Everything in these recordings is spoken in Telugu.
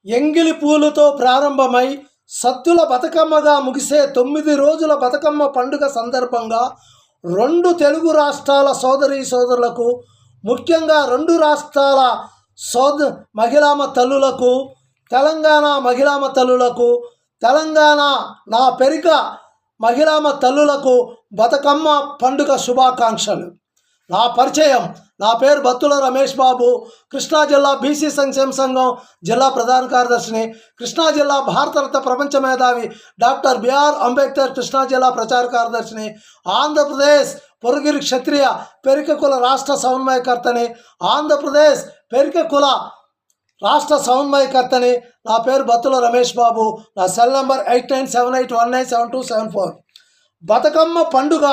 ఎంగిలి పూలతో ప్రారంభమై సద్దుల బతుకమ్మగా ముగిసే 9 రోజుల బతుకమ్మ పండుగ సందర్భంగా 2 తెలుగు రాష్ట్రాల సోదరులకు, ముఖ్యంగా 2 రాష్ట్రాల మహిళామ తల్లులకు, తెలంగాణ మహిళామ తల్లులకు, తెలంగాణ నా పెరిక మహిళామ తల్లులకు బతుకమ్మ పండుగ శుభాకాంక్షలు. నా పరిచయం: నా పేరు బత్తుల రమేష్ బాబు. కృష్ణా జిల్లా బీసీ సంక్షేమ సంఘం జిల్లా ప్రధాన కార్యదర్శిని. కృష్ణా జిల్లా భారతరత్న ప్రపంచ మేధావి డాక్టర్ బిఆర్ అంబేద్కర్ కృష్ణా జిల్లా ప్రచార కార్యదర్శిని. ఆంధ్రప్రదేశ్ పొరుగిరి క్షత్రియ పెరిక కుల రాష్ట్ర సమన్వయకర్తని. ఆంధ్రప్రదేశ్ పెరిక కుల రాష్ట్ర సమన్వయకర్తని. నా పేరు బత్తుల రమేష్ బాబు. నా సెల్ నంబర్ 8978197274. బతుకమ్మ పండుగ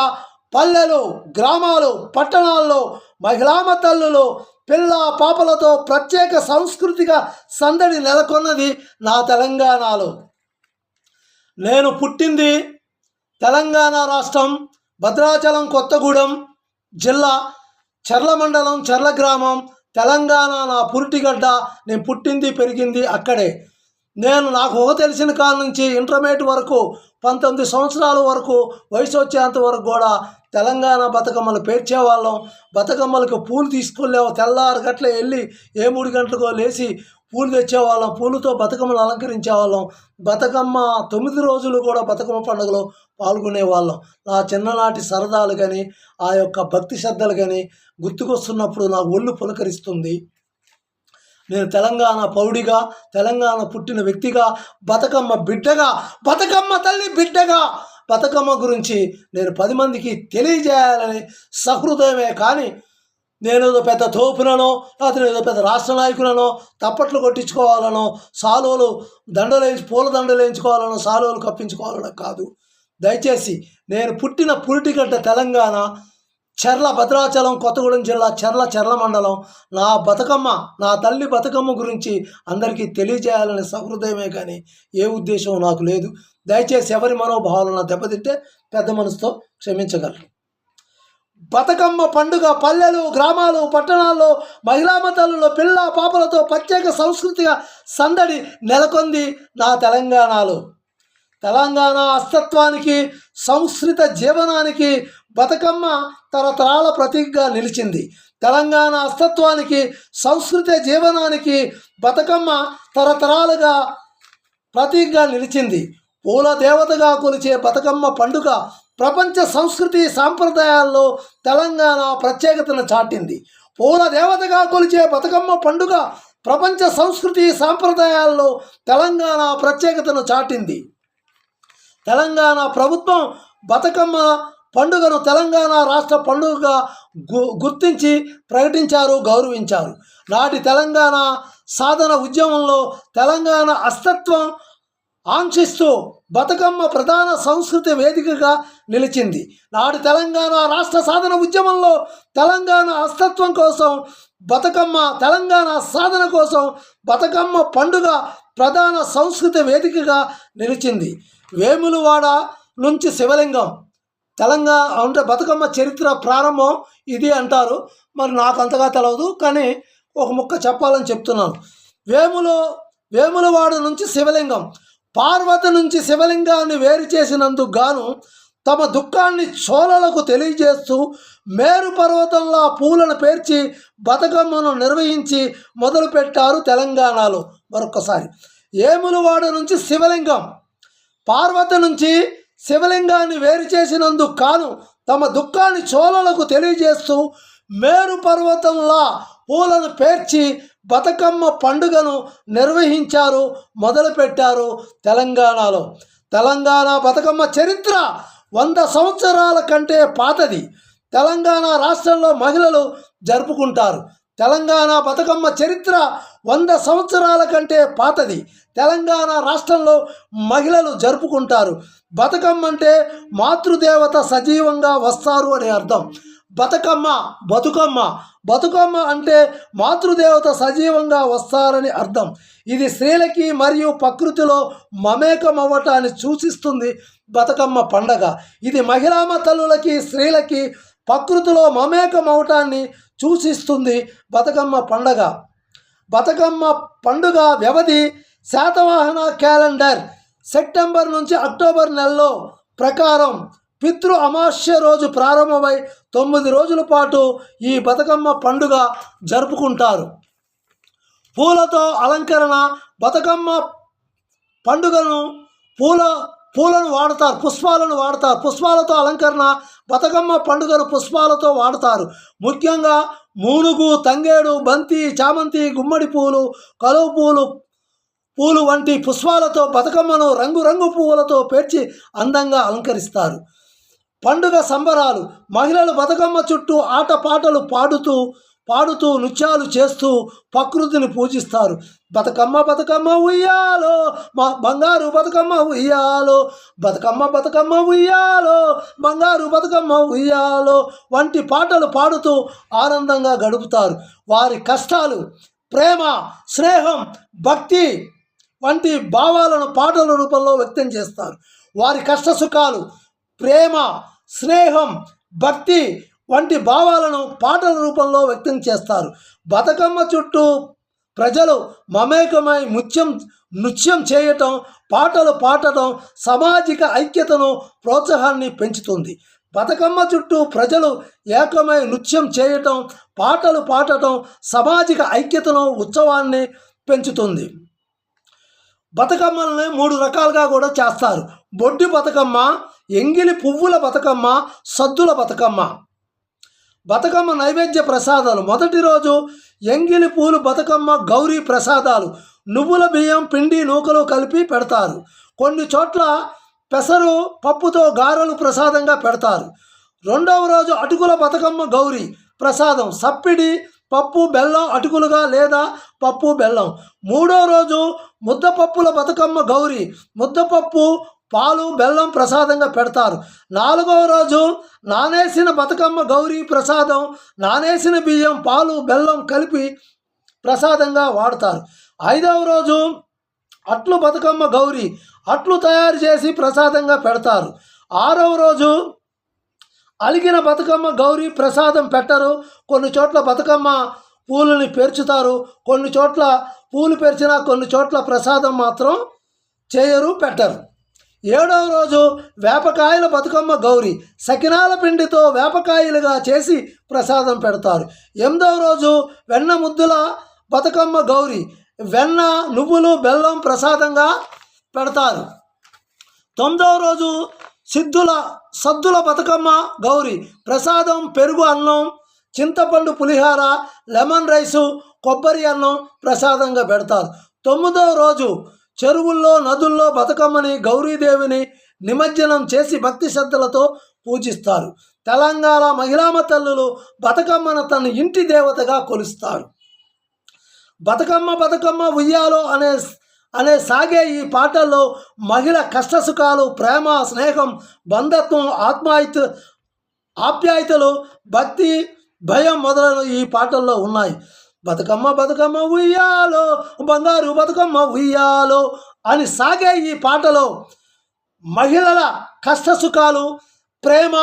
పల్లెలు, గ్రామాలు, పట్టణాల్లో మహిళామ తల్లులు, పిల్ల పాపలతో ప్రత్యేక సాంస్కృతిక సందడి నెలకొన్నది నా తెలంగాణలో. నేను పుట్టింది తెలంగాణ రాష్ట్రం భద్రాచలం కొత్తగూడెం జిల్లా చర్ల మండలం చర్ల గ్రామం, తెలంగాణ నా పురిటిగడ్డ. నేను పుట్టింది పెరిగింది అక్కడే. నాకు తెలిసిన కాడ నుంచి ఇంటర్మీడియట్ వరకు 19 సంవత్సరాల వరకు వయసు వచ్చేంత వరకు కూడా తెలంగాణ బతుకమ్మలు పేర్చేవాళ్ళం. బతుకమ్మలకు పూలు తీసుకెళ్ళేవా, తెల్లారు గట్లే వెళ్ళి 3 గంటలకో లేచి పూలు తెచ్చేవాళ్ళం. పూలతో బతుకమ్మలు అలంకరించేవాళ్ళం. బతుకమ్మ 9 రోజులు కూడా బతుకమ్మ పండుగలో పాల్గొనేవాళ్ళం. నా చిన్ననాటి సరదాలు కానీ, ఆ యొక్క భక్తి శ్రద్ధలు కానీ గుర్తుకొస్తున్నప్పుడు నా ఒళ్ళు పులకరిస్తుంది. నేను తెలంగాణ పౌడిగా, తెలంగాణ పుట్టిన వ్యక్తిగా, బతుకమ్మ బిడ్డగా, బతుకమ్మ తల్లి బిడ్డగా బతుకమ్మ గురించి నేను 10 మందికి తెలియజేయాలని సహృదయమే. కానీ నేనేదో పెద్ద తోపుననో, లేకపోతే ఏదో పెద్ద రాష్ట్ర నాయకులనో, తప్పట్లు కొట్టించుకోవాలనో, సాలువలు పూల దండలు వేయించుకోవాలనో, సాలువలు కప్పించుకోవాలనో కాదు. దయచేసి నేను పుట్టిన పురిటిగడ్డ తెలంగాణ చర్ల భద్రాచలం కొత్తగూడెం జిల్లా చర్ల మండలం. నా బతుకమ్మ, నా తల్లి బతుకమ్మ గురించి అందరికీ తెలియజేయాలని సహృదయమే కానీ ఏ ఉద్దేశం నాకు లేదు. దయచేసి ఎవరి మనోభావాలను దెబ్బతింటే పెద్ద మనసుతో క్షమించగలరు. బతుకమ్మ పండుగ పల్లెలు, గ్రామాలు, పట్టణాల్లో మహిళామ తల్లులు, పిల్ల పాపలతో ప్రత్యేక సాంస్కృతిక సందడి నెలకొంది నా తెలంగాణలో. తెలంగాణ అస్తిత్వానికి, సంస్కృత జీవనానికి బతుకమ్మ తరతరాల ప్రతీకగా నిలిచింది. తెలంగాణ అస్తిత్వానికి, సంస్కృతి జీవనానికి బతుకమ్మ తరతరాలుగా ప్రతీకగా నిలిచింది. పూల దేవతగా కొలిచే బతుకమ్మ పండుగ ప్రపంచ సంస్కృతి సాంప్రదాయాల్లో తెలంగాణ ప్రత్యేకతను చాటింది. పూల దేవతగా కొలిచే బతుకమ్మ పండుగ ప్రపంచ సంస్కృతి సాంప్రదాయాల్లో తెలంగాణ ప్రత్యేకతను చాటింది. తెలంగాణ ప్రభుత్వం బతుకమ్మ పండుగను తెలంగాణ రాష్ట్ర పండుగగా గుర్తించి ప్రకటించారు, గౌరవించారు. నాటి తెలంగాణ సాధన ఉద్యమంలో తెలంగాణ అస్తిత్వం ఆంక్షిస్తూ బతుకమ్మ ప్రధాన సంస్కృతి వేదికగా నిలిచింది. నాటి తెలంగాణ రాష్ట్ర సాధన ఉద్యమంలో తెలంగాణ అస్తిత్వం కోసం తెలంగాణ సాధన కోసం బతుకమ్మ పండుగ ప్రధాన సంస్కృతి వేదికగా నిలిచింది. వేములవాడ నుంచి శివలింగం తెలంగాణ అంటే బతుకమ్మ చరిత్ర ప్రారంభం ఇది అంటారు. మరి నాకు అంతగా తెలియదు, కానీ ఒక ముక్క చెప్పాలని చెప్తున్నాను. వేములవాడ నుంచి శివలింగం. పార్వతి నుంచి శివలింగాన్ని వేరు చేసినందుకు గాను తమ దుఃఖాన్ని చోళలకు తెలియజేస్తూ మేరు పర్వతంలో పూలను పేర్చి బతుకమ్మను నిర్వహించి మొదలుపెట్టారు తెలంగాణలో. మరొకసారి, వేములవాడ నుంచి శివలింగం. పార్వతి నుంచి శివలింగాన్ని వేరు చేసినందుకు కాను తమ దుఃఖాన్ని చోళలకు తెలియజేస్తూ మేరు పర్వతంలా పూలను పేర్చి బతుకమ్మ పండుగను నిర్వహించారు, మొదలుపెట్టారు తెలంగాణలో. తెలంగాణ బతుకమ్మ చరిత్ర 100 సంవత్సరాల కంటే పాతది. తెలంగాణ రాష్ట్రంలో మహిళలు జరుపుకుంటారు. తెలంగాణ బతుకమ్మ చరిత్ర 100 సంవత్సరాల కంటే పాతది. తెలంగాణ రాష్ట్రంలో మహిళలు జరుపుకుంటారు. బతుకమ్మ అంటే మాతృదేవత సజీవంగా వస్తారు అని అర్థం. బతుకమ్మ అంటే మాతృదేవత సజీవంగా వస్తారని అర్థం. ఇది స్త్రీలకి మరియు ప్రకృతిలో మమేకమవ్వటాన్ని సూచిస్తుంది బతుకమ్మ పండగ. ఇది మహిళామ తల్లులకి, స్త్రీలకి ప్రకృతిలో మమేకమవటాన్ని సూచిస్తుంది బతుకమ్మ పండగ. బతుకమ్మ పండుగ వ్యవధి శాతవాహన క్యాలెండర్ సెప్టెంబర్ నుంచి అక్టోబర్ నెలలో ప్రకారం పితృ అమావాస్య రోజు ప్రారంభమై 9 రోజుల పాటు ఈ బతుకమ్మ పండుగ జరుపుకుంటారు. పూలతో అలంకరణ. బతుకమ్మ పండుగను పూలను వాడతారు, పుష్పాలను వాడతారు. పుష్పాలతో అలంకరణ. బతుకమ్మ పండుగను పుష్పాలతో వాడతారు. ముఖ్యంగా మూనుగు, తంగేడు, బంతి, చామంతి, గుమ్మడి పూలు, కలువ పూలు వంటి పుష్పాలతో బతుకమ్మను రంగురంగు పువ్వులతో పేర్చి అందంగా అలంకరిస్తారు. పండుగ సంబరాలు. మహిళలు బతుకమ్మ చుట్టూ ఆటపాటలు పాడుతూ నృత్యాలు చేస్తూ ప్రకృతిని పూజిస్తారు. బతుకమ్మ బతుకమ్మ ఉయ్యాలో మా బంగారు బతుకమ్మ ఉయ్యాలో, బతుకమ్మ ఉయ్యాలో, బంగారు బతుకమ్మ ఉయ్యాలో వంటి పాటలు పాడుతూ ఆనందంగా గడుపుతారు. వారి కష్టాలు, ప్రేమ, స్నేహం, భక్తి వంటి భావాలను పాటల రూపంలో వ్యక్తం చేస్తారు. వారి కష్ట సుఖాలు, ప్రేమ, స్నేహం, భక్తి వంటి భావాలను పాటల రూపంలో వ్యక్తం చేస్తారు. బతుకమ్మ చుట్టూ ప్రజలు మమేకమై నృత్యం చేయటం, పాటలు పాడటం సామాజిక ఐక్యతను, ప్రోత్సాహాన్ని పెంచుతుంది. బతుకమ్మ చుట్టూ ప్రజలు ఏకమై నృత్యం చేయటం, పాటలు పాడటం సామాజిక ఐక్యతను, ఉత్సవాన్ని పెంచుతుంది. బతుకమ్మల్ని 3 రకాలుగా కూడా చేస్తారు. బొడ్డి బతుకమ్మ, ఎంగిలి పువ్వుల బతుకమ్మ, సద్దుల బతుకమ్మ. బతుకమ్మ నైవేద్య ప్రసాదాలు. మొదటి రోజు ఎంగిలి పూలు బతుకమ్మ గౌరీ ప్రసాదాలు. నువ్వుల బియ్యం, పిండి, నూకలు కలిపి పెడతారు. కొన్ని చోట్ల పెసరు పప్పుతో గారెలు ప్రసాదంగా పెడతారు. రెండవ రోజు అటుకుల బతుకమ్మ గౌరీ ప్రసాదం. సప్పిడి, పప్పు, బెల్లం అటుకులుగా లేదా పప్పు, బెల్లం. మూడో రోజు ముద్దపప్పుల బతుకమ్మ గౌరీ. ముద్దపప్పు, పాలు, బెల్లం ప్రసాదంగా పెడతారు. 4వ రోజు నానేసిన బతుకమ్మ గౌరీ ప్రసాదం. నానేసిన బియ్యం, పాలు, బెల్లం కలిపి ప్రసాదంగా వాడతారు. 5వ రోజు అట్లు బతుకమ్మ గౌరీ. అట్లు తయారు చేసి ప్రసాదంగా పెడతారు. 6వ రోజు అలిగిన బతుకమ్మ గౌరీ ప్రసాదం పెట్టరు. కొన్ని చోట్ల బతుకమ్మ పూలని పేర్చుతారు. కొన్ని చోట్ల పూలు పేర్చినా కొన్ని చోట్ల ప్రసాదం మాత్రం చేయరు, పెట్టరు. 7వ రోజు వేపకాయల బతుకమ్మ గౌరీ. సకినాల పిండితో వేపకాయలుగా చేసి ప్రసాదం పెడతారు. 8వ రోజు వెన్న ముద్దుల బతుకమ్మ గౌరీ. వెన్న, నువ్వులు, బెల్లం ప్రసాదంగా పెడతారు. 9వ రోజు సద్దుల బతుకమ్మ గౌరీ. ప్రసాదం పెరుగు అన్నం, చింతపండు పులిహార, లెమన్ రైసు, కొబ్బరి అన్నం ప్రసాదంగా పెడతారు. 9వ రోజు చెరువుల్లో, నదుల్లో బతుకమ్మని, గౌరీదేవిని నిమజ్జనం చేసి భక్తి శ్రద్ధలతో పూజిస్తారు. తెలంగాణ మహిళామ తల్లులు బతుకమ్మను తన ఇంటి దేవతగా కొలుస్తారు. బతుకమ్మ ఉయ్యాలో అనే సాగే ఈ పాటల్లో మహిళ కష్టసుఖాలు, ప్రేమ, స్నేహం, బంధత్వం, ఆప్యాయతలు, భక్తి, భయం మొదలైన ఈ పాటల్లో ఉన్నాయి. బతుకమ్మ ఉయ్యాలో, బంగారు బతుకమ్మ ఉయ్యాలో అని సాగే ఈ పాటలో మహిళల కష్టసుఖాలు, ప్రేమ,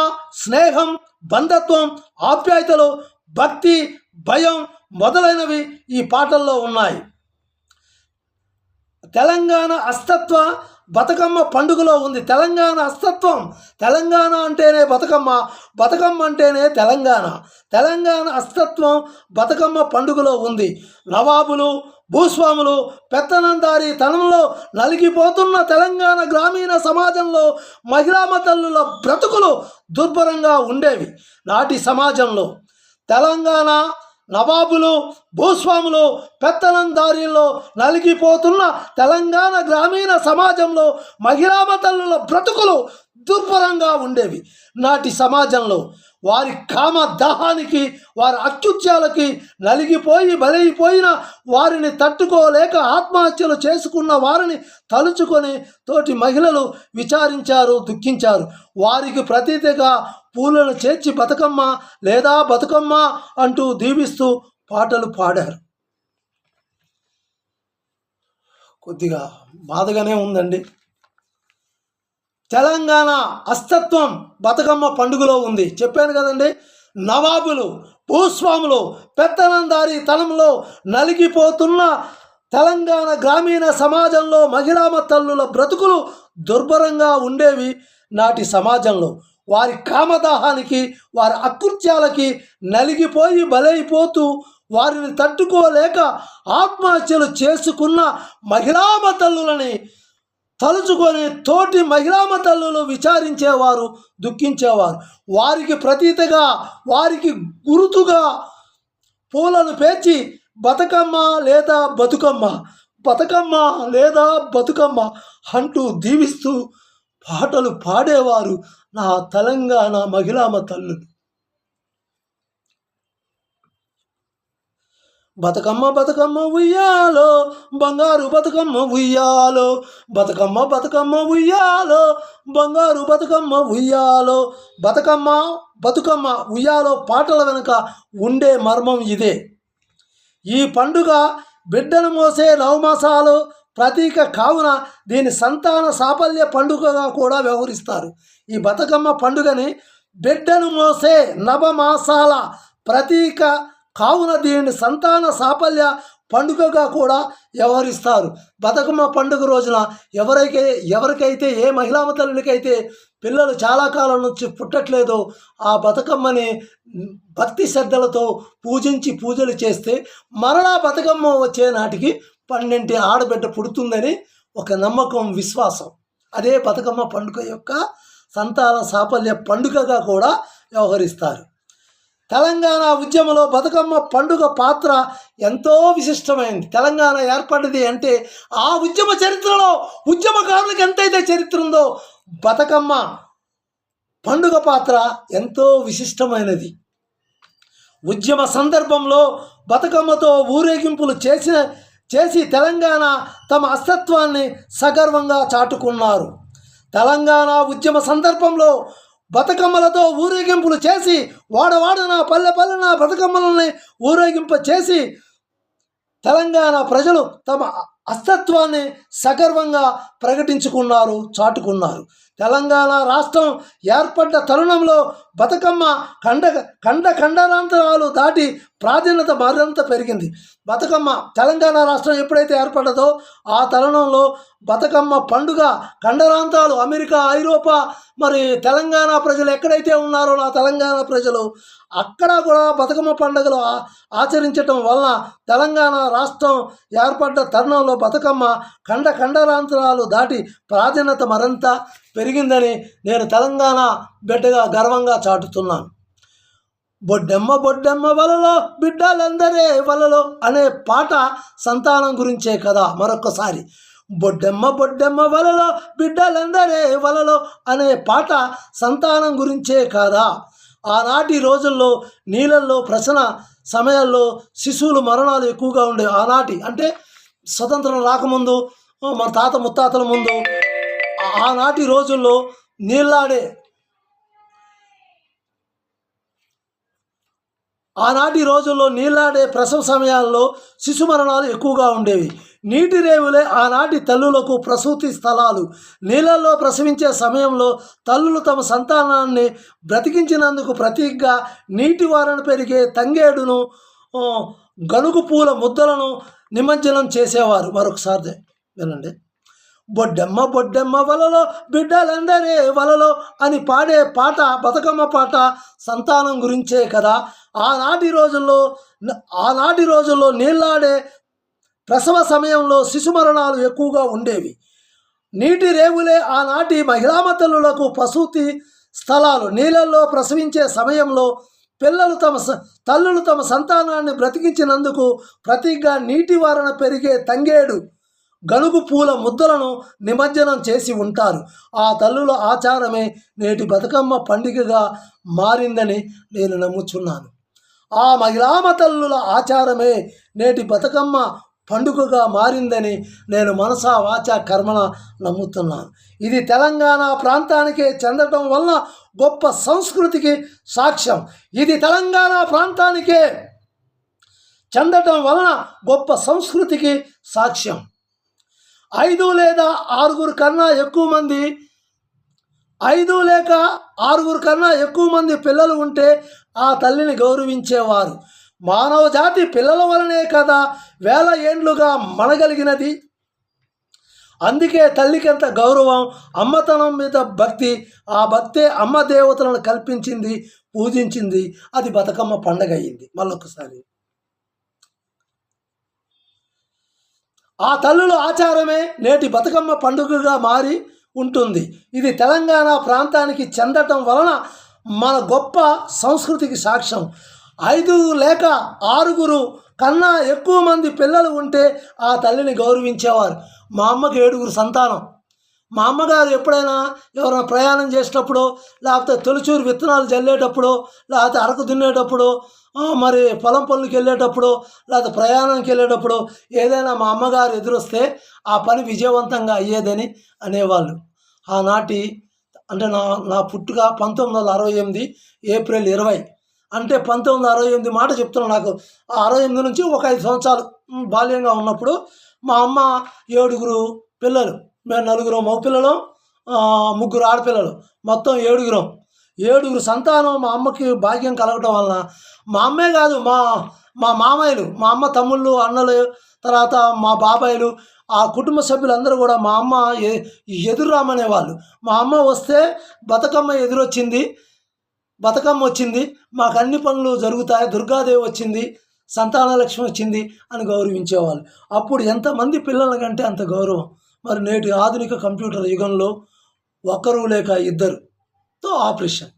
స్నేహం, బంధత్వం, ఆప్యాయతలు, భక్తి, భయం మొదలైనవి ఈ పాటల్లో ఉన్నాయి. తెలంగాణ అస్తత్వ బతుకమ్మ పండుగలో ఉంది. తెలంగాణ అస్తత్వం. తెలంగాణ అంటేనే బతుకమ్మ, బతుకమ్మ అంటేనే తెలంగాణ. తెలంగాణ అస్తత్వం బతుకమ్మ పండుగలో ఉంది. నవాబులు, భూస్వాములు పెత్తనందారీ తనంలో నలిగిపోతున్న తెలంగాణ గ్రామీణ సమాజంలో మహిళామ తల్లుల బ్రతుకులు దుర్భరంగా ఉండేవి. నాటి సమాజంలో తెలంగాణ నవాబులు, భూస్వాములు పెత్తనందారీల్లో నలిగిపోతున్న తెలంగాణ గ్రామీణ సమాజంలో మహిళామ తల్లుల బ్రతుకులు దుర్భరంగా ఉండేవి. నాటి సమాజంలో వారి కామ దాహానికి, వారి అత్యుత్యాలకి నలిగిపోయి బలైపోయిన వారిని తట్టుకోలేక ఆత్మహత్యలు చేసుకున్న వారిని తలుచుకొని తోటి మహిళలు విచారించారు, దుఃఖించారు. వారికి ప్రతీతిగా పూలను చేర్చి బతుకమ్మ లేదా బతుకమ్మ అంటూ దీవిస్తూ పాటలు పాడారు. కొద్దిగా బాధగానే ఉందండి. తెలంగాణ అస్తత్వం బతుకమ్మ పండుగలో ఉంది. చెప్పాను కదండి. నవాబులు, భూస్వాములు పెత్తనందారీ తనంలో నలిగిపోతున్న తెలంగాణ గ్రామీణ సమాజంలో మహిళామ తల్లుల బ్రతుకులు దుర్భరంగా ఉండేవి. నాటి సమాజంలో వారి కామదాహానికి, వారి అకృత్యాలకి నలిగిపోయి బలైపోతూ వారిని తట్టుకోలేక ఆత్మహత్యలు చేసుకున్న మహిళామ తల్లులని తలుచుకొని తోటి మహిళామ తల్లులు విచారించేవారు, దుఃఖించేవారు. వారికి ప్రతీతగా, వారికి గుర్తుగా పూలను పేర్చి బతుకమ్మ లేదా బతుకమ్మ, బతుకమ్మ లేదా బతుకమ్మ అంటూ దీవిస్తూ పాటలు పాడేవారు నా తెలంగాణ మహిళామ తల్లులు. బతుకమ్మ బతుకమ్మ ఉయ్యాలో, బంగారు బతుకమ్మ ఉయ్యాలో, బతుకమ్మ బతుకమ్మ ఉయ్యాలో, బంగారు బతుకమ్మ ఉయ్యాలో. బతుకమ్మ బతుకమ్మ ఉయ్యాలో పాటల వెనుక ఉండే మర్మం ఇదే. ఈ పండుగ బిడ్డను మోసే నవమాసాలు ప్రతీక కావున దీని సంతాన సాఫల్య పండుగగా కూడా వ్యవహరిస్తారు. ఈ బతుకమ్మ పండుగని బిడ్డను మోసే నవమాసాల ప్రతీక కావున దీన్ని సంతాన సాఫల్య పండుగగా కూడా వ్యవహరిస్తారు. బతుకమ్మ పండుగ రోజున ఎవరికైతే ఏ మహిళామ తల్లులకైతే పిల్లలు చాలా కాలం నుంచి పుట్టట్లేదో ఆ బతుకమ్మని భక్తి శ్రద్ధలతో పూజించి పూజలు చేస్తే మరలా బతుకమ్మ వచ్చే నాటికి 12 ఆడబిడ్డ పుడుతుందని ఒక నమ్మకం, విశ్వాసం. అదే బతుకమ్మ పండుగ యొక్క సంతాన సాఫల్య పండుగగా కూడా వ్యవహరిస్తారు. తెలంగాణ ఉద్యమంలో బతుకమ్మ పండుగ పాత్ర ఎంతో విశిష్టమైంది. తెలంగాణ ఏర్పడింది అంటే ఆ ఉద్యమ చరిత్రలో ఉద్యమకారులకు ఎంతైతే చరిత్ర ఉందో బతుకమ్మ పండుగ పాత్ర ఎంతో విశిష్టమైనది. ఉద్యమ సందర్భంలో బతుకమ్మతో ఊరేగింపులు చేసి తెలంగాణ తమ అస్తిత్వాన్ని సగర్వంగా చాటుకున్నారు. తెలంగాణ ఉద్యమ సందర్భంలో బతుకమ్మలతో ఊరేగింపులు చేసి వాడవాడన పల్లెన బతుకమ్మలని ఊరేగింప చేసి తెలంగాణ ప్రజలు తమ అస్తిత్వాన్ని సగర్వంగా ప్రకటించుకున్నారు, చాటుకున్నారు. తెలంగాణ రాష్ట్రం ఏర్పడ్డ తరుణంలో బతుకమ్మ ఖండాంతరాలు దాటి ప్రాధాన్యత మరింత పెరిగింది. బతుకమ్మ తెలంగాణ రాష్ట్రం ఎప్పుడైతే ఏర్పడ్డదో ఆ తరుణంలో బతుకమ్మ పండుగ ఖండాంతరాలు అమెరికా, ఐరోపా, మరి తెలంగాణ ప్రజలు ఎక్కడైతే ఉన్నారో నా తెలంగాణ ప్రజలు అక్కడ కూడా బతుకమ్మ పండుగలు ఆచరించటం వలన తెలంగాణ రాష్ట్రం ఏర్పడ్డ తరుణంలో బతుకమ్మ ఖండాంతరాలు దాటి ప్రాధాన్యత మరింత పెరిగిందని నేను తెలంగాణ బిడ్డగా గర్వంగా చాటుతున్నాను. బొడ్డెమ్మ బొడ్డెమ్మ వలలో బిడ్డలందరే వలలో అనే పాట సంతానం గురించే కదా. మరొకసారి బొడ్డెమ్మ బొడ్డెమ్మ వలలో బిడ్డలందరే వలలో అనే పాట సంతానం గురించే కాదా. ఆనాటి రోజుల్లో నీళ్ళల్లో ప్రసన సమయాల్లో శిశువులు మరణాలు ఎక్కువగా ఉండేవి. ఆనాటి అంటే స్వతంత్రం రాకముందు, మన తాత ముత్తాతల ముందు ఆనాటి రోజుల్లో నీళ్ళాడే ప్రసవ సమయాల్లో శిశు మరణాలు ఎక్కువగా ఉండేవి. నీటి రేవులే ఆనాటి తల్లులకు ప్రసూతి స్థలాలు. నీళ్ళల్లో ప్రసవించే సమయంలో తల్లులు తమ సంతానాన్ని బ్రతికించినందుకు ప్రతీకగా నీటి వారన పెరిగే తంగేడును, గనుగు పూల ముద్దలను నిమజ్జనం చేసేవారు. మరొకసారి వినండి. బొడ్డెమ్మ బొడ్డెమ్మ వలలో బిడ్డలందరే వలలో అని పాడే పాట బతుకమ్మ పాట సంతానం గురించే కదా. ఆనాటి రోజుల్లో నీళ్ళాడే ప్రసవ సమయంలో శిశు మరణాలు ఎక్కువగా ఉండేవి. నీటి రేవులే ఆనాటి మహిళామ తల్లులకు ప్రసూతి స్థలాలు. నీళ్ళల్లో ప్రసవించే సమయంలో తల్లులు తమ సంతానాన్ని బ్రతికించినందుకు ప్రతీకగా నీటి వారన పెరిగే తంగేడు, గనుగు పూల ముద్దలను నిమజ్జనం చేసి ఉంటారు. ఆ తల్లుల ఆచారమే నేటి బతుకమ్మ పండుగగా మారిందని నేను నమ్ముచున్నాను. ఆ మహిళామ తల్లుల ఆచారమే నేటి బతుకమ్మ పండుగగా మారిందని నేను మనసా వాచ కర్మన నమ్ముతున్నాను. ఇది తెలంగాణ ప్రాంతానికే చెందటం వలన గొప్ప సంస్కృతికి సాక్ష్యం. ఇది తెలంగాణ ప్రాంతానికే చెందటం వలన గొప్ప సంస్కృతికి సాక్ష్యం. 5 లేదా 6 కన్నా ఎక్కువ మంది పిల్లలు ఉంటే ఆ తల్లిని గౌరవించేవారు. మానవ జాతి పిల్లల వలనే కదా వేల ఏండ్లుగా మనగలిగినది. అందుకే తల్లికి ఎంత గౌరవం, అమ్మతనం మీద భక్తి. ఆ భక్తే అమ్మ దేవతలను కల్పించింది, పూజించింది. అది బతుకమ్మ పండగ అయింది. మళ్ళొకసారి ఆ తల్లుల ఆచారమే నేటి బతుకమ్మ పండుగగా మారి ఉంటుంది. ఇది తెలంగాణ ప్రాంతానికి చెందటం వలన మన గొప్ప సంస్కృతికి సాక్ష్యం. 5 లేక 6 కన్నా ఎక్కువ మంది పిల్లలు ఉంటే ఆ తల్లిని గౌరవించేవారు. మా అమ్మకి 7 సంతానం. మా అమ్మగారు ఎప్పుడైనా ఎవరైనా ప్రయాణం చేసేటప్పుడు, లేకపోతే తొలిచూరు విత్తనాలు జల్లేటప్పుడు, లేకపోతే అరకు దున్నేటప్పుడు, మరి పొలం పనులకి వెళ్ళేటప్పుడు, లేకపోతే ప్రయాణంకి వెళ్ళేటప్పుడు ఏదైనా మా అమ్మగారు ఎదురొస్తే ఆ పని విజయవంతంగా అయ్యేదని అనేవాళ్ళు. ఆనాటి అంటే నా పుట్టుక 1968 ఏప్రిల్ 20. అంటే 1968 మాట చెప్తున్నాను. నాకు 68 నుంచి ఒక 5 సంవత్సరాలు బాల్యంగా ఉన్నప్పుడు మా అమ్మ 7 పిల్లలు, మేము 4 మగపిల్లలం, 3 ఆడపిల్లలు, మొత్తం 7 సంతానం. మా అమ్మకి భాగ్యం కలగటం వలన మా అమ్మే కాదు, మా మామయ్యలు, మా అమ్మ తమ్ముళ్ళు, అన్నలు, తర్వాత మా బాబాయిలు, ఆ కుటుంబ సభ్యులందరూ కూడా మా అమ్మ ఎదురు రామనేవాళ్ళు. మా అమ్మ వస్తే బతుకమ్మ ఎదురొచ్చింది, బతుకమ్మ వచ్చింది, మాకు అన్ని పనులు జరుగుతాయి, దుర్గాదేవి వచ్చింది, సంతానలక్ష్మి వచ్చింది అని గౌరవించేవాళ్ళు. అప్పుడు ఎంతమంది పిల్లల కంటే అంత గౌరవం. మరి నేటి ఆధునిక కంప్యూటర్ యుగంలో 1 లేక 2తో ఆపరేషన్.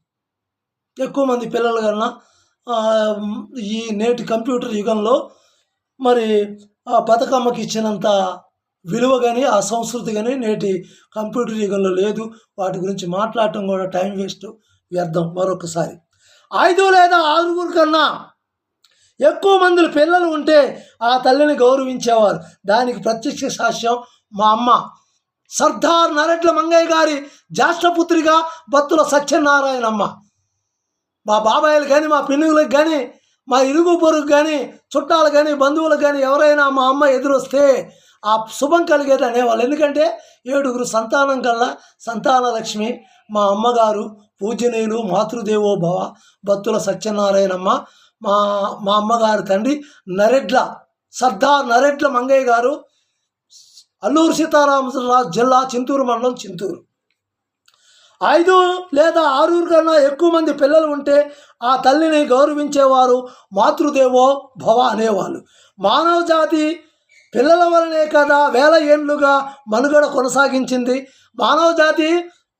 ఎక్కువ మంది పిల్లల కన్నా ఈ నేటి కంప్యూటర్ యుగంలో మరి ఆ బతుకమ్మకి ఇచ్చినంత విలువ కానీ, ఆ సంస్కృతి కానీ నేటి కంప్యూటర్ యుగంలో లేదు. వాటి గురించి మాట్లాడటం కూడా టైం వేస్ట్, వ్యర్థం. మరొకసారి 5 లేదా 6 కన్నా ఎక్కువ మంది పిల్లలు ఉంటే ఆ తల్లిని గౌరవించేవారు. దానికి ప్రత్యక్ష సాక్ష్యం మా అమ్మ. సర్దార్ నరెడ్ల మంగయ్య గారి జ్యేష్ఠపుత్రిగా బత్తుల సత్యనారాయణమ్మ. మా బాబాయిలు కానీ, మా పిన్నులకు కానీ, మా ఇరుగు పొరుగు కానీ, చుట్టాలు కానీ, బంధువులకు కానీ ఎవరైనా మా అమ్మ ఎదురొస్తే ఆ శుభం కలిగేది అనేవాళ్ళు. ఎందుకంటే 7 సంతానం కల్లా సంతానలక్ష్మి మా అమ్మగారు. పూజనీయులు మాతృదేవో భవ బత్తుల సత్యనారాయణమ్మ. మా అమ్మగారు తండ్రి సర్దార్ నరెడ్ల మంగయ్య గారు, అల్లూరు సీతారామరాజు జిల్లా, చింతూరు మండలం, చింతూరు. 5 లేదా 6 కన్నా ఎక్కువ మంది పిల్లలు ఉంటే ఆ తల్లిని గౌరవించేవారు, మాతృదేవో భవ అనేవాళ్ళు. మానవ జాతి పిల్లల వలనే కదా వేల ఏండ్లుగా మనుగడ కొనసాగించింది. మానవ జాతి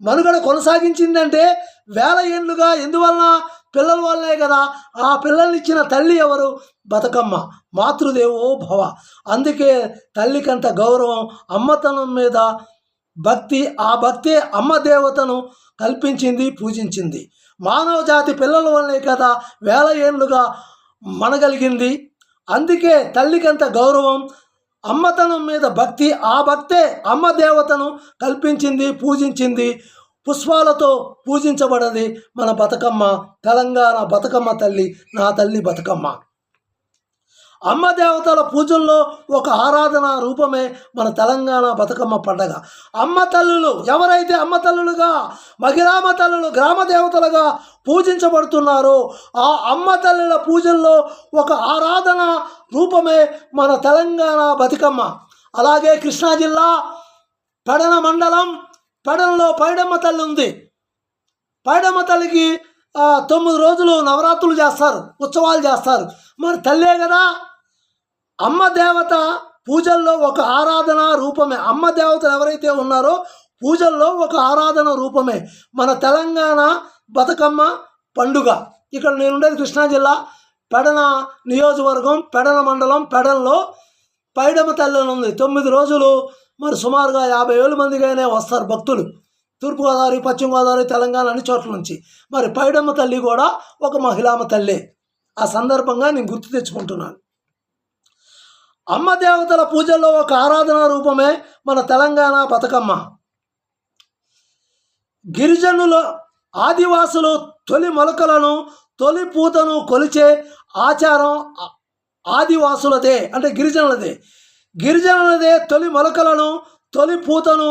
మనుగడ కొనసాగించిందంటే వేల ఏండ్లుగా ఎందువలన? పిల్లల వల్లనే కదా. ఆ పిల్లల్నిచ్చిన తల్లి ఎవరు? బతుకమ్మ, మాతృదేవో భవ. అందుకే తల్లికంత గౌరవం, అమ్మతనం మీద భక్తి. ఆ భక్తే అమ్మ దేవతను కల్పించింది, పూజించింది. మానవ జాతి పిల్లల వల్లనే కదా వేల ఏండ్లుగా మనగలిగింది. అందుకే తల్లికంత గౌరవం, అమ్మతనం మీద భక్తి. ఆ భక్తే అమ్మ దేవతను కల్పించింది, పూజించింది. పుష్పాలతో పూజించబడది మన బతుకమ్మ. తెలంగాణ బతుకమ్మ తల్లి, నా తల్లి బతుకమ్మ. అమ్మ దేవతల పూజల్లో ఒక ఆరాధన రూపమే మన తెలంగాణ బతుకమ్మ పండగ. అమ్మ తల్లులు ఎవరైతే అమ్మ తల్లులుగా, మహిళామ తల్లులు గ్రామ దేవతలుగా పూజించబడుతున్నారో ఆ అమ్మ తల్లుల పూజల్లో ఒక ఆరాధన రూపమే మన తెలంగాణ బతుకమ్మ. అలాగే కృష్ణా జిల్లా పెడన మండలం, పెడనలో పైడమ్మ తల్లి ఉంది. పైడమ్మ తల్లికి 9 రోజులు నవరాత్రులు చేస్తారు, ఉత్సవాలు చేస్తారు. మరి తల్లే కదా. అమ్మ దేవత పూజల్లో ఒక ఆరాధన రూపమే. అమ్మ దేవతలు ఎవరైతే ఉన్నారో పూజల్లో ఒక ఆరాధన రూపమే మన తెలంగాణ బతుకమ్మ పండుగ. ఇక్కడ నేనుండేది కృష్ణా జిల్లా పెడన నియోజకవర్గం, పెడన మండలం. పెడనలో పైడమ్మ తల్లి ఉంది. 9 రోజులు మరి సుమారుగా 50,000 మందిగానే వస్తారు భక్తులు. తూర్పుగోదావరి, పశ్చిమ గోదావరి, తెలంగాణ అన్ని చోట్ల నుంచి. మరి పైడమ్మ తల్లి కూడా ఒక మహిళామ తల్లే. ఆ సందర్భంగా నేను గుర్తు తెచ్చుకుంటున్నాను. అమ్మ దేవతల పూజల్లో ఒక ఆరాధన రూపమే మన తెలంగాణ బతుకమ్మ. గిరిజనుల ఆదివాసులు తొలి మొలకలను, తొలి పూతను కొలిచే ఆచారం ఆదివాసులదే, అంటే గిరిజనులదే. తొలి మొలకలను, తొలి పూతను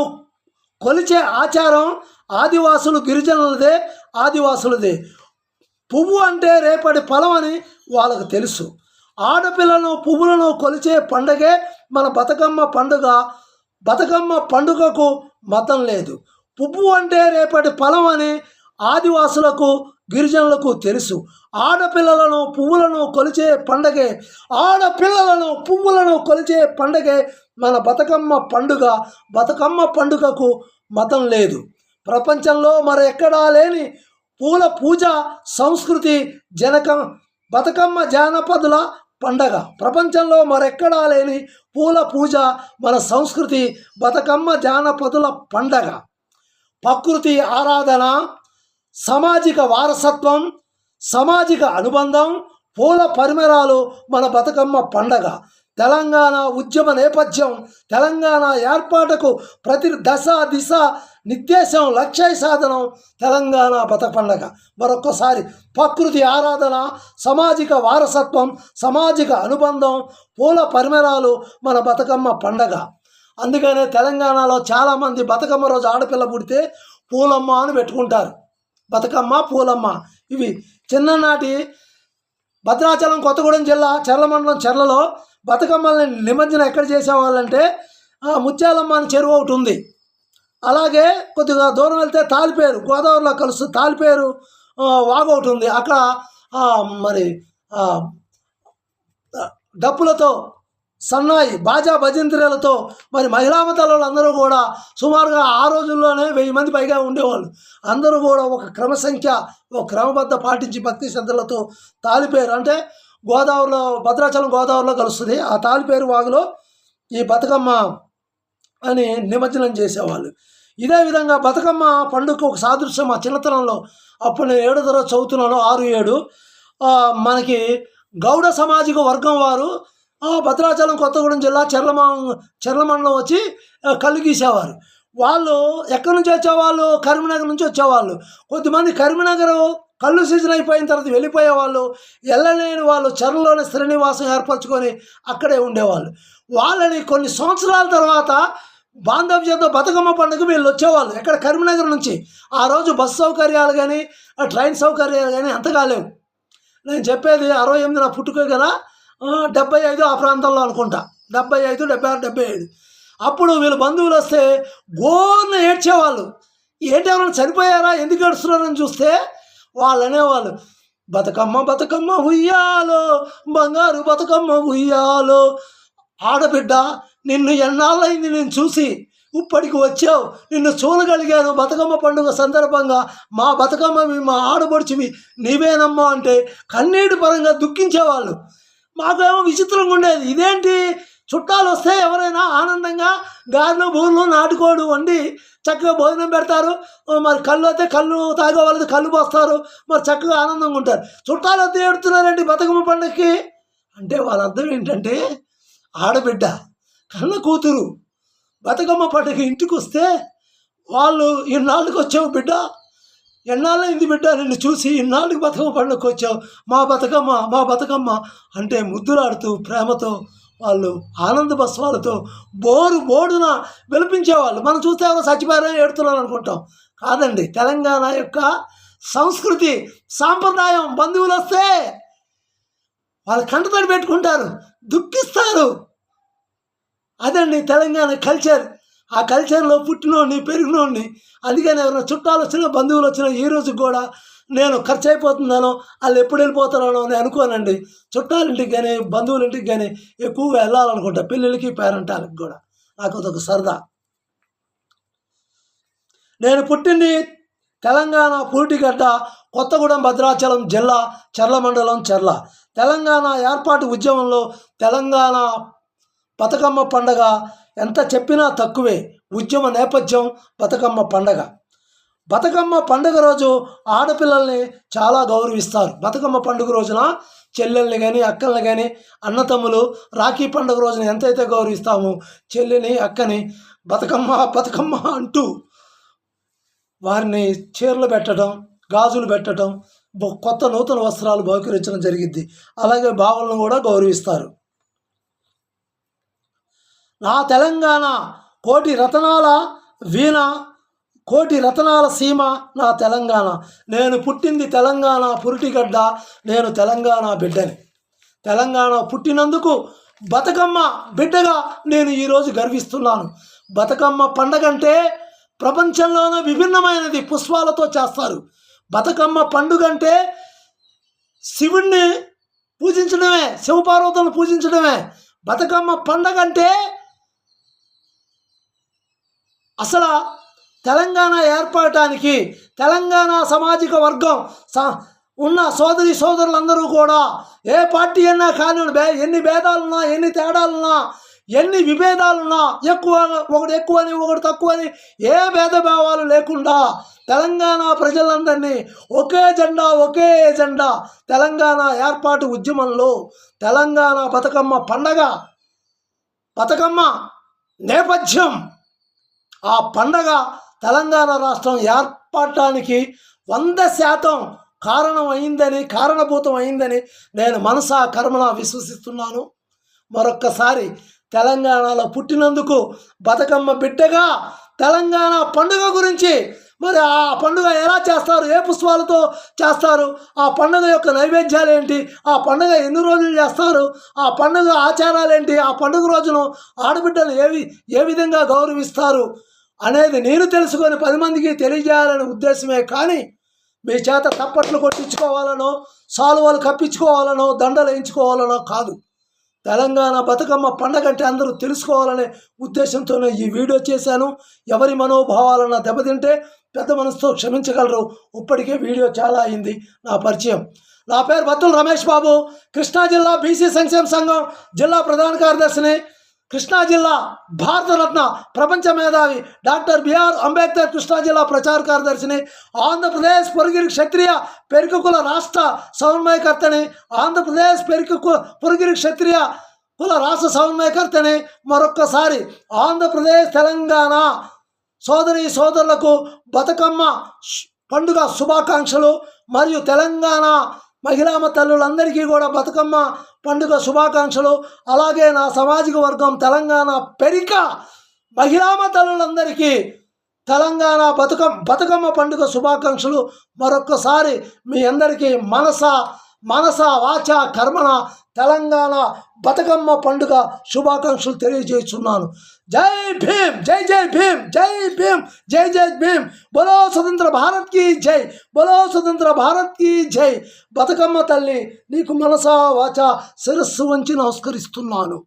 కొలిచే ఆచారం ఆదివాసులదే. పువ్వు అంటే రేపటి ఫలం అని వాళ్ళకు తెలుసు. ఆడపిల్లను పువ్వులను కొలిచే పండగే మన బతుకమ్మ పండుగ. బతుకమ్మ పండుగకు మతం లేదు. పువ్వు అంటే రేపటి ఫలం అని ఆదివాసులకు గిరిజనులకు తెలుసు. ఆడపిల్లలను పువ్వులను కొలిచే పండగే మన బతుకమ్మ పండుగ. బతుకమ్మ పండుగకు మతం లేదు. ప్రపంచంలో మరెక్కడా లేని పూల పూజ సంస్కృతి బతుకమ్మ జానపదుల పండగ. ప్రపంచంలో మరెక్కడా లేని పూల పూజ మన సంస్కృతి బతుకమ్మ జానపదుల పండగ. ప్రకృతి ఆరాధన, సామాజిక వారసత్వం, సామాజిక అనుబంధం, పూల పరిమళాలు మన బతుకమ్మ పండగ. తెలంగాణ ఉద్యమ నేపథ్యం, తెలంగాణ ఏర్పాటుకు ప్రతి దిశ నిర్దేశం, లక్ష్య సాధనం తెలంగాణ బతుక పండగ. మరొక్కసారి ప్రకృతి ఆరాధన, సామాజిక వారసత్వం, సామాజిక అనుబంధం, పూల పరిమళాలు మన బతుకమ్మ పండగ. అందుకనే తెలంగాణలో చాలామంది బతుకమ్మ రోజు ఆడపిల్ల పుడితే పూలమ్మ అని పెట్టుకుంటారు. బతుకమ్మ, పూలమ్మ ఇవి చిన్ననాటి భద్రాచలం కొత్తగూడెం జిల్లా చర్ల మండలం చర్లలో బతుకమ్మల్ని నిమజ్జనం ఎక్కడ చేసేవాళ్ళంటే ముత్యాలమ్మ అని చెరువు ఒకటి ఉంది. అలాగే కొద్దిగా దూరం వెళ్తే తాలిపేరు, గోదావరిలో కలుస్తుంది, తాలిపేరు వాగు ఒకటి ఉంది. అక్కడ మరి డప్పులతో, సన్నాయి, బాజా భజంత్రీలతో మరి మహిళామతలు అందరూ కూడా సుమారుగా ఆ రోజుల్లోనే 1000 మంది పైగా ఉండేవాళ్ళు. అందరూ కూడా ఒక క్రమసంఖ్య, ఒక క్రమబద్ధ పాటించి భక్తి శ్రద్ధలతో తాలిపేరు అంటే గోదావరిలో, భద్రాచలం గోదావరిలో కలుస్తుంది. ఆ తాలిపేరు వాగులో ఈ బతుకమ్మ అని నిమజ్జనం చేసేవాళ్ళు. ఇదే విధంగా బతుకమ్మ పండుగ ఒక సాదృశ్యం మా చిన్నతనంలో. అప్పుడు నేను 7వ తరగతి చదువుతున్నాను, 6-7. మనకి గౌడ సామాజిక వర్గం వారు భద్రాచలం కొత్తగూడెం జిల్లా చర్ల మండలం వచ్చి కళ్ళు గీసేవారు. వాళ్ళు ఎక్కడి నుంచి వచ్చేవాళ్ళు? కరీంనగర్ నుంచి వచ్చేవాళ్ళు. కొద్దిమంది కరీంనగర్ కళ్ళు సీజన్ అయిపోయిన తర్వాత వెళ్ళిపోయేవాళ్ళు. వెళ్ళలేని వాళ్ళు చర్లలోనే స్థిర నివాసం ఏర్పరచుకొని అక్కడే ఉండేవాళ్ళు. వాళ్ళని కొన్ని సంవత్సరాల తర్వాత బాంధవ్యంతో బతుకమ్మ పండుగ వీళ్ళు వచ్చేవాళ్ళు. ఎక్కడ? కరీంనగర్ నుంచి. ఆ రోజు బస్సు సౌకర్యాలు కానీ ట్రైన్ సౌకర్యాలు కానీ అంతగా లేవు. నేను చెప్పేది 68 నా పుట్టుక కదా, 75 ఆ ప్రాంతంలో అనుకుంటా, 75, 76, 75. అప్పుడు వీళ్ళ బంధువులు వస్తే గోర్న ఏడ్చేవాళ్ళు. ఏంటి, ఎవరైనా చనిపోయారా, ఎందుకు ఏడుస్తున్నారని చూస్తే వాళ్ళు అనేవాళ్ళు, బతుకమ్మ బతుకమ్మ ఉయ్యాలో, బంగారు బతుకమ్మ ఉయ్యాలో, ఆడబిడ్డ నిన్ను ఎన్నాళ్ళైంది నేను చూసి, ఇప్పటికి వచ్చావు, నిన్ను చూడగలిగాను బతుకమ్మ పండుగ సందర్భంగా, మా బతుకమ్మవి, మా ఆడబడుచువి నీవేనమ్మా అంటే కన్నీటి పరంగా దుఃఖించేవాళ్ళు. మాకేమో విచిత్రంగా ఉండేది, ఇదేంటి చుట్టాలు వస్తే ఎవరైనా ఆనందంగా గారెలు, బూరెలు, నాటుకోడు వండి చక్కగా భోజనం పెడతారు. మరి కళ్ళు అయితే కళ్ళు తాగే వాళ్ళది కళ్ళు పోస్తారు, మరి చక్కగా ఆనందంగా ఉంటారు. చుట్టాలు వస్తే ఏడుతున్నారండి బతుకమ్మ పండుగకి అంటే వాళ్ళ అర్థం ఏంటంటే, ఆడబిడ్డ కన్న కూతురు బతుకమ్మ పండుగ ఇంటికి వస్తే వాళ్ళు ఇన్నాళ్ళకి వచ్చావు బిడ్డ, ఎన్నాళ్ళైంది బిడ్డ నిన్ను చూసి, ఇన్నాళ్ళకి బతుకమ్మ పండుగకి వచ్చావు, మా బతుకమ్మ మా బతుకమ్మ అంటే ముద్దులాడుతూ ప్రేమతో వాళ్ళు ఆనంద బస్వాలతో బోడున విలిపించేవాళ్ళు. మనం చూస్తే ఎవరో చచ్చిపోయారని ఏడుతున్నారు అనుకుంటాం. కాదండి, తెలంగాణ యొక్క సంస్కృతి సాంప్రదాయం. బంధువులు వస్తే వాళ్ళు కంటతడి పెట్టుకుంటారు, దుఃఖిస్తారు. అదండి తెలంగాణ కల్చర్. ఆ కల్చర్లో పుట్టినోడిని, పెరిగినోడిని. అందుకని ఎవరైనా చుట్టాలు వచ్చినా, బంధువులు వచ్చినా ఈ రోజు కూడా నేను ఖర్చు అయిపోతున్నానో, వాళ్ళు ఎప్పుడు వెళ్ళిపోతానో అని అనుకోనండి. చుట్టాలింటికి కానీ బంధువులింటికి కానీ ఎక్కువగా వెళ్ళాలనుకుంటా, పెళ్ళిళ్ళకి పేరెంటాలకి కూడా. నాకు అదొక సరదా. నేను పుట్టింది తెలంగాణ పూటిగడ్డ, కొత్తగూడెం, భద్రాచలం జిల్లా, చర్ల మండలం, చర్ల. తెలంగాణ ఏర్పాటు ఉద్యమంలో తెలంగాణ బతుకమ్మ పండగ ఎంత చెప్పినా తక్కువే. ఉద్యమ నేపథ్యం బతుకమ్మ పండగ. బతుకమ్మ పండుగ రోజు ఆడపిల్లల్ని చాలా గౌరవిస్తారు. బతుకమ్మ పండుగ రోజున చెల్లెల్ని కానీ అక్కల్ని కానీ, అన్నతమ్ములు రాఖీ పండుగ రోజున ఎంతైతే గౌరవిస్తామో చెల్లిని, అక్కని బతుకమ్మ బతుకమ్మ అంటూ వారిని చీరలు పెట్టడం, గాజులు పెట్టడం, కొత్త నూతన వస్త్రాలు బహుకరించడం జరిగిద్ది. అలాగే బావలను కూడా గౌరవిస్తారు. నా తెలంగాణ కోటి రతనాల వీణ, కోటి రతనాల సీమ నా తెలంగాణ. నేను పుట్టింది తెలంగాణ పురిటిగడ్డ, నేను తెలంగాణ బిడ్డని. తెలంగాణ పుట్టినందుకు బతుకమ్మ బిడ్డగా నేను ఈరోజు గర్విస్తున్నాను. బతుకమ్మ పండగ అంటే ప్రపంచంలోనే విభిన్నమైనది, పుష్పాలతో చేస్తారు. బతుకమ్మ పండుగ అంటే శివుణ్ణి పూజించడమే, శివపార్వతులను పూజించడమే. బతుకమ్మ పండగ అంటే అసలు తెలంగాణ ఏర్పడటానికి తెలంగాణ సామాజిక వర్గం ఉన్న సోదరి సోదరులందరూ కూడా ఏ పార్టీ అయినా కానీ ఎన్ని భేదాలున్నా, ఎన్ని తేడాలున్నా, ఎన్ని విభేదాలున్నా, ఒకడు ఎక్కువని ఒకడు తక్కువని ఏ భేదభావాలు లేకుండా తెలంగాణ ప్రజలందరినీ ఒకే జెండా, ఒకే ఎజెండా, తెలంగాణ ఏర్పాటు ఉద్యమంలో తెలంగాణ బతుకమ్మ పండగ, బతుకమ్మ నేపథ్యం, ఆ పండగ తెలంగాణ రాష్ట్రం ఏర్పడటానికి 100% కారణం అయిందని, కారణభూతం అయిందని నేను మనసా కర్మలా విశ్వసిస్తున్నాను. మరొక్కసారి తెలంగాణలో పుట్టినందుకు బతుకమ్మ బిడ్డగా తెలంగాణ పండుగ గురించి, మరి ఆ పండుగ ఎలా చేస్తారు, ఏ పుష్పాలతో చేస్తారు, ఆ పండుగ యొక్క నైవేద్యాలు ఏంటి, ఆ పండుగ ఎన్ని రోజులు చేస్తారు, ఆ పండుగ ఆచారాలు ఏంటి, ఆ పండుగ రోజును ఆడబిడ్డలు ఏ విధంగా గౌరవిస్తారు అనేది నేను తెలుసుకొని 10 మందికి తెలియజేయాలనే ఉద్దేశమే కానీ మీ చేత తప్పట్లు కొట్టించుకోవాలనో, సాలువలు కప్పించుకోవాలనో, దండలు వేయించుకోవాలనో కాదు. తెలంగాణ బతుకమ్మ పండగ అంటే అందరూ తెలుసుకోవాలనే ఉద్దేశంతోనే ఈ వీడియో చేశాను. ఎవరి మనోభావాలన్నా దెబ్బతింటే పెద్ద మనసుతో క్షమించగలరు. ఇప్పటికే వీడియో చాలా అయింది నా పరిచయం. నా పేరు బత్తుల రమేష్ బాబు, కృష్ణా జిల్లా బీసీ సంక్షేమ సంఘం జిల్లా ప్రధాన కార్యదర్శిని. కృష్ణా జిల్లా భారతరత్న ప్రపంచ మేధావి డాక్టర్ బిఆర్ అంబేద్కర్ కృష్ణా జిల్లా ప్రచార కార్యదర్శిని. ఆంధ్రప్రదేశ్ పొరుగిరి క్షత్రియ పెరుకుల రాష్ట్ర సమన్వయకర్తని. ఆంధ్రప్రదేశ్ పొరుగిరి క్షత్రియ కుల రాష్ట్ర సమన్వయకర్తని. మరొక్కసారి ఆంధ్రప్రదేశ్ తెలంగాణ సోదరి సోదరులకు బతుకమ్మ పండుగ శుభాకాంక్షలు. మరియు తెలంగాణ మహిళామ తల్లులందరికీ కూడా బతుకమ్మ పండుగ శుభాకాంక్షలు. అలాగే నా సామాజిక వర్గం తెలంగాణ పెరిక మహిళామ తల్లులందరికీ తెలంగాణ బతుకమ్మ పండుగ శుభాకాంక్షలు. మరొక్కసారి మీ అందరికీ మనస వాచ కర్మణ తెలంగాణ బతుకమ్మ పండుగ శుభాకాంక్షలు తెలియజేస్తున్నాను. జై భీమ్, జై జై భీమ్, జై భీమ్, జై జై భీమ్. బోలో స్వతంత్ర భారత్ కీ జై, బోలో స్వతంత్ర భారత్ కీ జై. బతుకమ్మ తల్లి నీకు మనసా వాచ శిరస్సు వంచి నమస్కరిస్తున్నాను.